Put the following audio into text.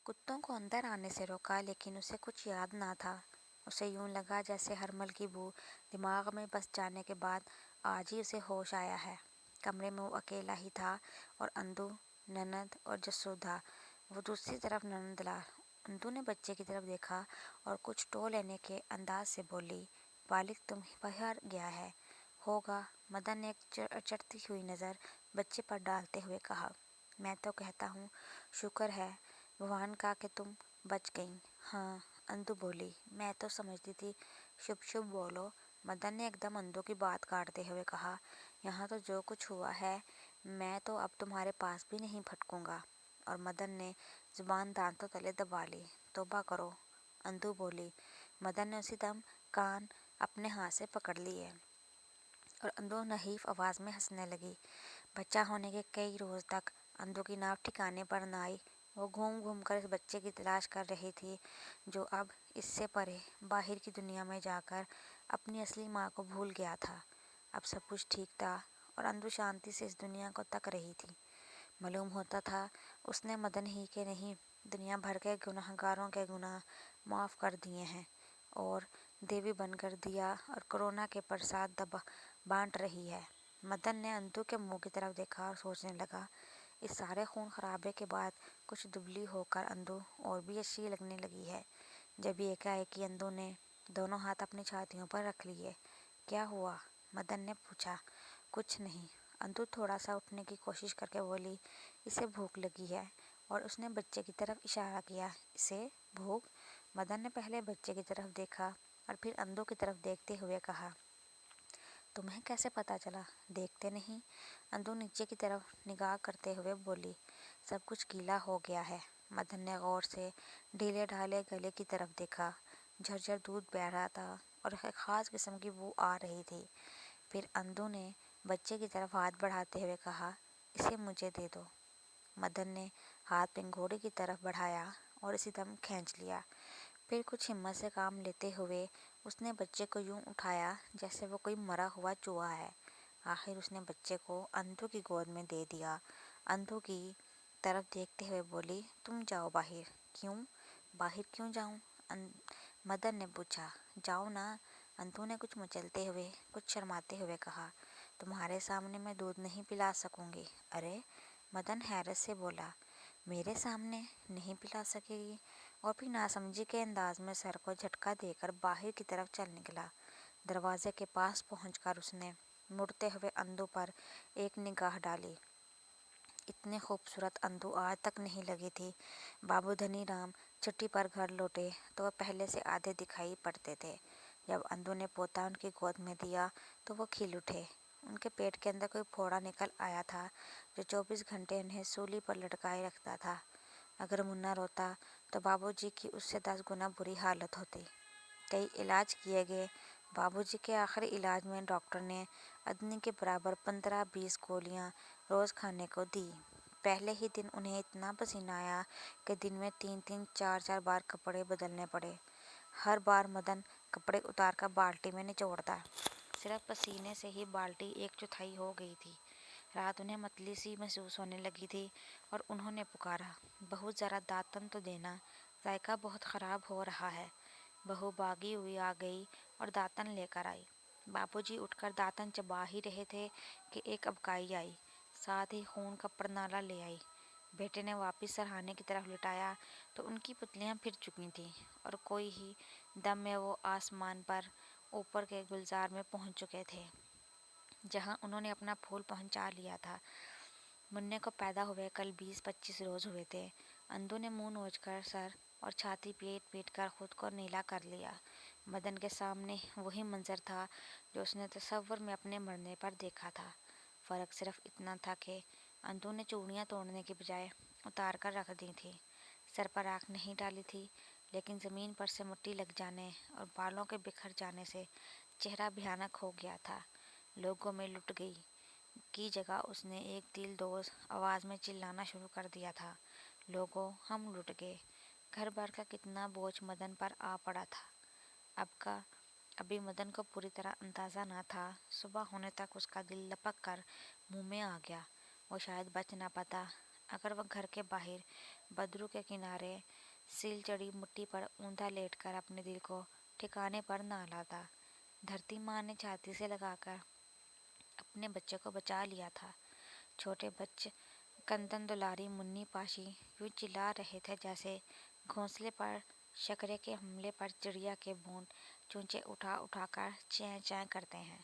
कुत्तों को अंदर आने से रोका, लेकिन उसे कुछ याद ना था। उसे यूं लगा जैसे हरमल की बू दिमाग में बस जाने के बाद आज ही उसे होश आया है। कमरे में वो अकेला ही था और अंदू, ननद और जसोदा वो दूसरी तरफ ननदलाल। अंदू ने बच्चे की तरफ देखा और कुछ टो लेने के अंदाज से बोली, बालिक तुम ही बाहर गया है होगा। मदन ने एक चढ़ती हुई नज़र बच्चे पर डालते हुए कहा, मैं तो कहता हूँ शुक्र है भगवान का कि तुम बच गईं। हाँ, अंदू बोली, मैं तो समझती थी। शुभ शुभ बोलो। मदन ने एकदम अंदू की बात काटते हुए कहा, यहाँ तो जो कुछ हुआ है मैं तो अब तुम्हारे पास भी नहीं फटकूंगा। और मदन ने जुबान दांतों तले दबा ली। तौबा करो, अंदू बोली। मदन ने उसी दम कान अपने हाथ से पकड़ लिए और अंदू नहीफ आवाज़ में हंसने लगी। बच्चा होने के कई रोज़ तक अंदू की नाव ठिकाने पर न आई। वो घूम घूम कर इस बच्चे की तलाश कर रही थी जो अब इससे परे बाहर की दुनिया में जाकर अपनी असली माँ को भूल गया था। अब सब कुछ ठीक था और अंदू शांति से इस दुनिया को तक रही थी। मालूम होता था उसने मदन ही के नहीं, दुनिया भर के गुनहगारों के गुनाह माफ़ कर दिए हैं और देवी बनकर दिया और कोरोना के प्रसाद दबा बांट रही है। मदन ने अंदू के मुंह की तरफ देखा और सोचने लगा, इस सारे खून खराबे के बाद कुछ दुबली होकर अंदू और भी अच्छी लगने लगी है। जब एकाएक ही अंदू ने दोनों हाथ अपनी छातियों पर रख लिए। क्या हुआ? मदन ने पूछा। कुछ नहीं। अंदू थोड़ा सा उठने की कोशिश करके बोली, इसे भूख लगी है। और उसने बच्चे की तरफ इशारा किया। इसे भूख? मदन ने पहले बच्चे की तरफ देखा और फिर अंदू की तरफ देखते हुए कहा, तुम्हें कैसे पता चला? देखते नहीं? अंदू नीचे की तरफ निगाह करते हुए बोली, सब कुछ गीला हो गया है। मदन ने गौर से ढीले ढाले गले की तरफ देखा। झरझर दूध बह रहा था और एक खास किस्म की बू आ रही थी। फिर अंदू ने बच्चे की तरफ हाथ बढ़ाते हुए कहा, इसे मुझे दे दो। मदन ने हाथ पिंगोड़ी की तरफ बढ़ाया और इसी दम खींच लिया। फिर कुछ हिम्मत से काम लेते हुए उसने बच्चे को यूं उठाया जैसे वो कोई मरा हुआ चूहा है। आखिर उसने बच्चे को अंधू की गोद में दे दिया। अंधू की तरफ देखते हुए बोली, तुम जाओ बाहर। क्यों? बाहर क्यों जाऊं? मदन ने पूछा। जाओ ना। अंधू ने कुछ मचलते हुए, कुछ शर्माते हुए कहा, तुम्हारे सामने मैं दूध नहीं पिला सकूंगी। अरे, मदन हैरत से बोला, मेरे सामने नहीं पिला सकेगी? और फिर नासमझी के अंदाज में सर को झटका देकर बाहर की तरफ चल निकला। दरवाजे के पास पहुंचकर उसने मुड़ते हुए अंधू पर एक निगाह डाली। इतने खूबसूरत अंधू आज तक नहीं लगी थी। बाबू धनी राम छुट्टी पर घर लौटे तो वह पहले से आधे दिखाई पड़ते थे। जब अंधू ने पोता उनकी गोद में दिया तो वो खिल उठे। उनके पेट के अंदर कोई फोड़ा निकल आया था जो 24 घंटे उन्हें सूली पर लटकाए रखता था। अगर मुन्ना रोता तो बाबूजी की उससे 10 गुना बुरी हालत होती। कई इलाज किए गए। बाबूजी के आखिरी इलाज में डॉक्टर ने अदनी के बराबर 15-20 गोलियां रोज़ खाने को दी। पहले ही दिन उन्हें इतना पसीना आया कि दिन में 3-3, 4-4 बार कपड़े बदलने पड़े। हर बार मदन कपड़े उतार कर बाल्टी में निचोड़ता। सिर्फ पसीने से ही बाल्टी 1/4 हो गई थी। रात उन्हें मतली सी महसूस होने लगी थी और उन्होंने पुकारा, बहू ज़रा दातन तो देना, जायका बहुत ख़राब हो रहा है। बहू भागी हुई आ गई और दातन लेकर आई। बाबूजी उठकर दातन चबा ही रहे थे कि एक अबकाई आई, साथ ही खून का परनाला ले आई। बेटे ने वापस सरहाने की तरफ लुटाया तो उनकी पुतलियां फिर चुकी थीं और कोई ही दम में वो आसमान पर ऊपर के गुलजार में पहुंच चुके थे जहां उन्होंने अपना फूल पहुंचा लिया था। मुन्ने को पैदा हुए कल 20-25 रोज हुए थे। अंधू ने मुंह नोचकर सर और छाती पीट पीट कर खुद को नीला कर लिया। मदन के सामने वही मंजर था जो उसने तसव्वुर में अपने मरने पर देखा था। फर्क सिर्फ इतना था कि अंधू ने चूड़ियाँ तोड़ने की बजाय उतार कर रख दी थी। सर पर आँख नहीं डाली थी, लेकिन ज़मीन पर से मिट्टी लग जाने और बालों के बिखर जाने से चेहरा भयानक हो गया था। लोगों में लुट गई की जगह उसने एक दिलदोज़ आवाज़ में चिल्लाना शुरू कर दिया था, लोगों, हम लुट गए। घर भर का कितना बोझ मदन पर आ पड़ा था। अभी मदन को पूरी तरह अंदाज़ा ना था। सुबह होने तक उसका दिल लपक कर मुंह में आ गया। वो शायद बच ना पाता, अगर वह घर के बाहर बदरू के किनारे सील चढ़ी मुट्ठी पर ऊंधा लेटकर अपने दिल को ठिकाने पर ना लाता। धरती माँ ने छाती से लगाकर अपने बच्चे को बचा लिया था। छोटे बच्चे कंदन दुलारी मुन्नी पाशी यूं चिल्ला रहे थे जैसे घोंसले पर शकरे के हमले पर चिड़िया के बूंद चूंचे उठा उठाकर चैं चैं करते हैं।